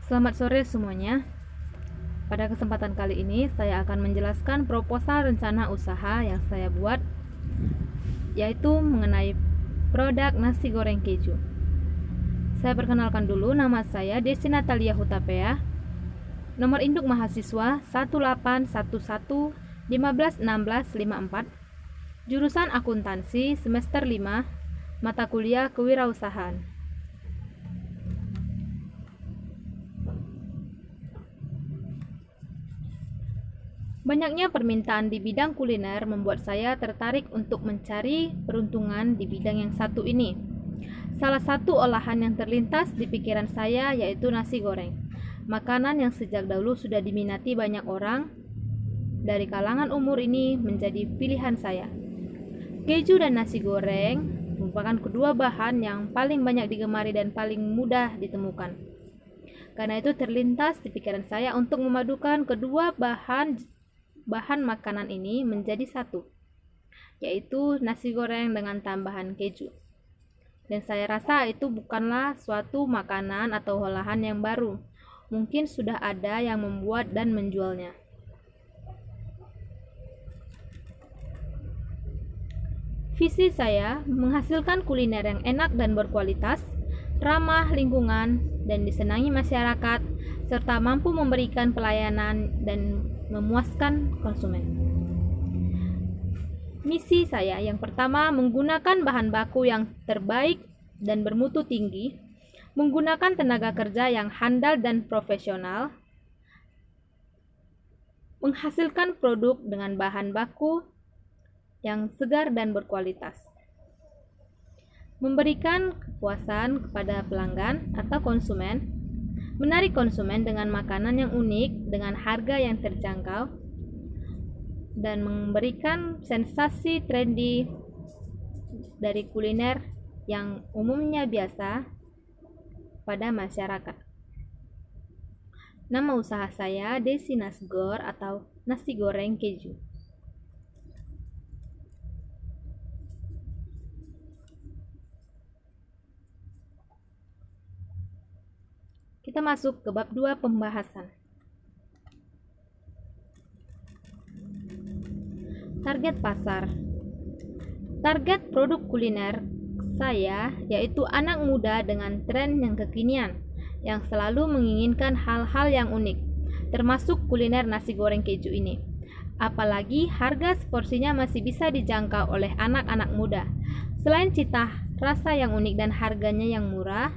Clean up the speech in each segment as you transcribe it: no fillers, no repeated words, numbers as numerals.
Selamat sore semuanya. Pada kesempatan kali ini saya akan menjelaskan proposal rencana usaha yang saya buat, yaitu mengenai produk nasi goreng keju. Saya perkenalkan dulu, nama saya Desi Natalia Hutapea. Nomor induk mahasiswa 1811151654. Jurusan akuntansi semester 5, mata kuliah kewirausahaan. Banyaknya permintaan di bidang kuliner membuat saya tertarik untuk mencari peruntungan di bidang yang satu ini. Salah satu olahan yang terlintas di pikiran saya yaitu nasi goreng. Makanan yang sejak dahulu sudah diminati banyak orang. Dari kalangan umur ini menjadi pilihan saya. Keju dan nasi goreng merupakan kedua bahan yang paling banyak digemari dan paling mudah ditemukan. Karena itu terlintas di pikiran saya untuk memadukan kedua bahan makanan ini menjadi satu, yaitu nasi goreng dengan tambahan keju. Dan saya rasa itu bukanlah suatu makanan atau olahan yang baru. Mungkin sudah ada yang membuat dan menjualnya. Visi saya menghasilkan kuliner yang enak dan berkualitas, ramah lingkungan, dan disenangi masyarakat, serta mampu memberikan pelayanan dan memuaskan konsumen. Misi saya yang pertama, menggunakan bahan baku yang terbaik dan bermutu tinggi, menggunakan tenaga kerja yang handal dan profesional, menghasilkan produk dengan bahan baku yang segar dan berkualitas, memberikan kepuasan kepada pelanggan atau konsumen, menarik konsumen dengan makanan yang unik dengan harga yang terjangkau, dan memberikan sensasi trendy dari kuliner yang umumnya biasa pada masyarakat. Nama usaha saya Desi Nasgor atau nasi goreng keju. Kita masuk ke bab 2 pembahasan. Target pasar. Target produk kuliner saya yaitu anak muda dengan tren yang kekinian, yang selalu menginginkan hal-hal yang unik, termasuk kuliner nasi goreng keju ini. Apalagi harga seporsinya masih bisa dijangkau oleh anak-anak muda. Selain cita rasa yang unik dan harganya yang murah,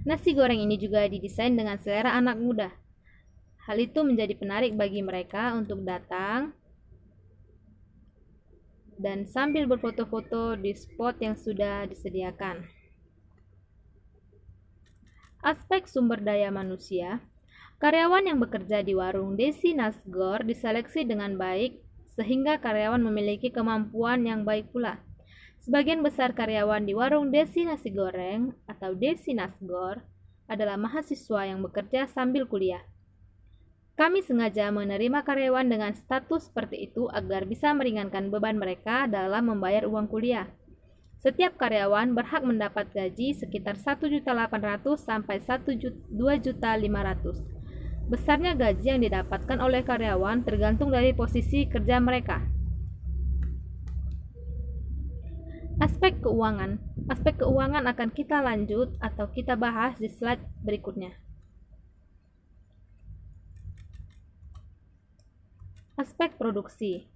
nasi goreng ini juga didesain dengan selera anak muda. Hal itu menjadi penarik bagi mereka untuk datang dan sambil berfoto-foto di spot yang sudah disediakan. Aspek sumber daya manusia. Karyawan yang bekerja di warung Desi Nasgor diseleksi dengan baik sehingga karyawan memiliki kemampuan yang baik pula. Sebagian besar karyawan di warung Desi Nasi Goreng atau Desi Nasgor adalah mahasiswa yang bekerja sambil kuliah. Kami sengaja menerima karyawan dengan status seperti itu agar bisa meringankan beban mereka dalam membayar uang kuliah. Setiap karyawan berhak mendapat gaji sekitar 1.800.000 sampai 2.500.000. Besarnya gaji yang didapatkan oleh karyawan tergantung dari posisi kerja mereka. Aspek keuangan. Aspek keuangan akan kita lanjut atau kita bahas di slide berikutnya. Aspek produksi.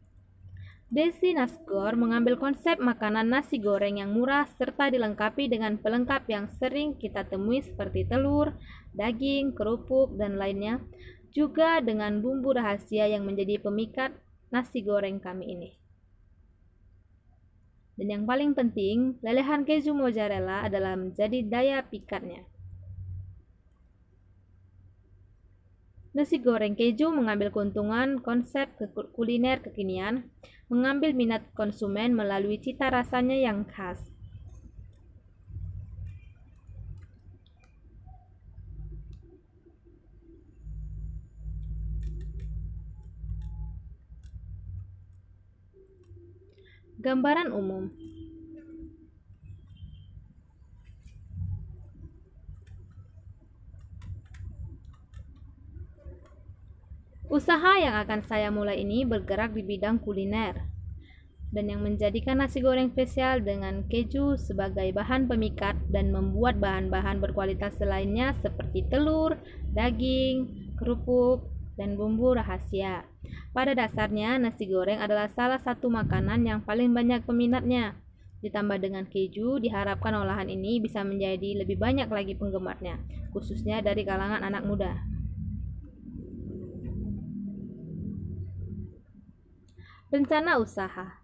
Desi Nasgor mengambil konsep makanan nasi goreng yang murah serta dilengkapi dengan pelengkap yang sering kita temui seperti telur, daging, kerupuk, dan lainnya, juga dengan bumbu rahasia yang menjadi pemikat nasi goreng kami ini. Dan yang paling penting, lelehan keju mozzarella adalah menjadi daya pikatnya. Nasi goreng keju mengambil keuntungan konsep kuliner kekinian, mengambil minat konsumen melalui cita rasanya yang khas. Gambaran umum. Usaha yang akan saya mulai ini bergerak di bidang kuliner, dan yang menjadikan nasi goreng spesial dengan keju sebagai bahan pemikat dan membuat bahan-bahan berkualitas lainnya seperti telur, daging, kerupuk, dan bumbu rahasia. Pada dasarnya, nasi goreng adalah salah satu makanan yang paling banyak peminatnya. Ditambah dengan keju, diharapkan olahan ini bisa menjadi lebih banyak lagi penggemarnya, khususnya dari kalangan anak muda. Rencana usaha.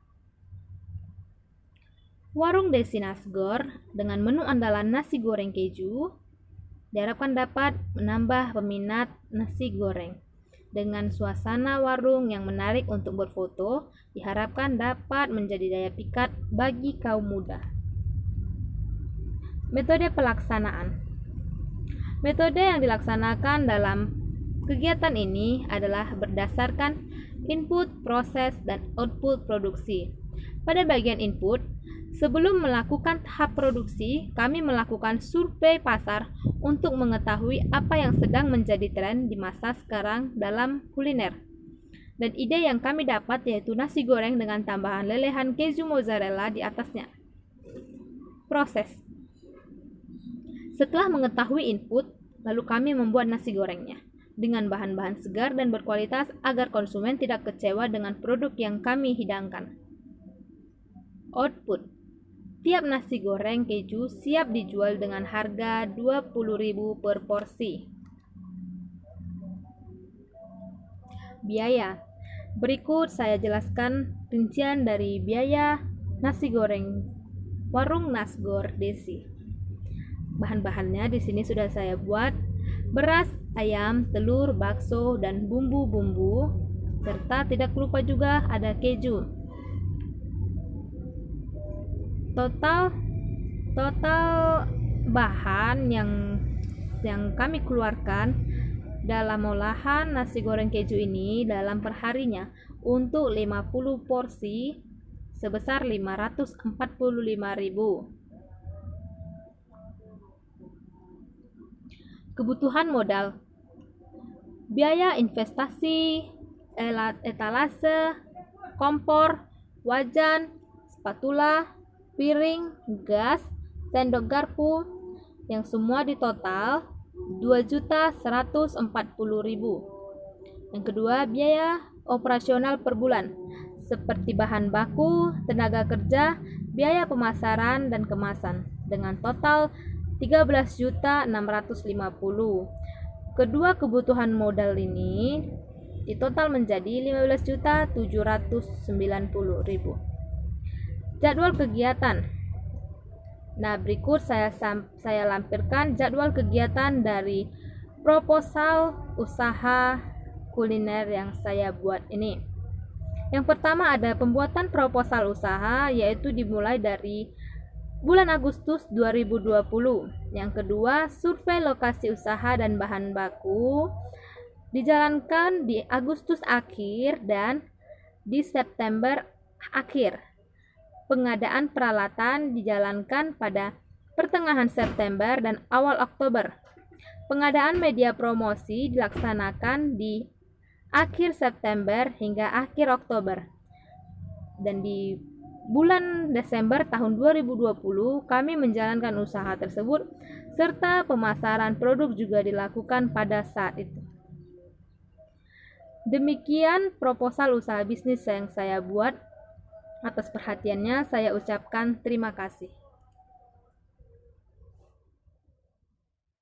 Warung Desi Nasgor dengan menu andalan nasi goreng keju diharapkan dapat menambah peminat nasi goreng. Dengan suasana warung yang menarik untuk berfoto, diharapkan dapat menjadi daya pikat bagi kaum muda. Metode pelaksanaan. Metode yang dilaksanakan dalam kegiatan ini adalah berdasarkan input, proses, dan output produksi. Pada bagian input, sebelum melakukan tahap produksi, kami melakukan survei pasar untuk mengetahui apa yang sedang menjadi tren di masa sekarang dalam kuliner. Dan ide yang kami dapat yaitu nasi goreng dengan tambahan lelehan keju mozzarella di atasnya. Proses. Setelah mengetahui input, lalu kami membuat nasi gorengnya dengan bahan-bahan segar dan berkualitas agar konsumen tidak kecewa dengan produk yang kami hidangkan. Output. Tiap nasi goreng keju siap dijual dengan harga 20.000 per porsi. Biaya. Berikut saya jelaskan rincian dari biaya nasi goreng warung Nasgor Desi. Bahan-bahannya di sini sudah saya buat: beras, ayam, telur, bakso, dan bumbu-bumbu, serta tidak lupa juga ada keju. Total bahan yang kami keluarkan dalam olahan nasi goreng keju ini dalam perharinya untuk 50 porsi sebesar 545.000. Kebutuhan modal. Biaya investasi, etalase, kompor, wajan, spatula, piring, gas, sendok garpu, yang semua di total 2.140.000. Yang kedua, biaya operasional per bulan seperti bahan baku, tenaga kerja, biaya pemasaran dan kemasan dengan total 13.650. Kedua kebutuhan modal ini di total menjadi 15.790.000. Jadwal kegiatan. Nah, berikut saya lampirkan jadwal kegiatan dari proposal usaha kuliner yang saya buat ini. Yang pertama ada pembuatan proposal usaha, yaitu dimulai dari bulan Agustus 2020. Yang kedua, survei lokasi usaha dan bahan baku dijalankan di Agustus akhir dan di September akhir. Pengadaan peralatan dijalankan pada pertengahan September dan awal Oktober. Pengadaan media promosi dilaksanakan di akhir September hingga akhir Oktober. Dan di bulan Desember tahun 2020 kami menjalankan usaha tersebut serta pemasaran produk juga dilakukan pada saat itu. Demikian proposal usaha bisnis yang saya buat. Atas perhatiannya saya ucapkan terima kasih.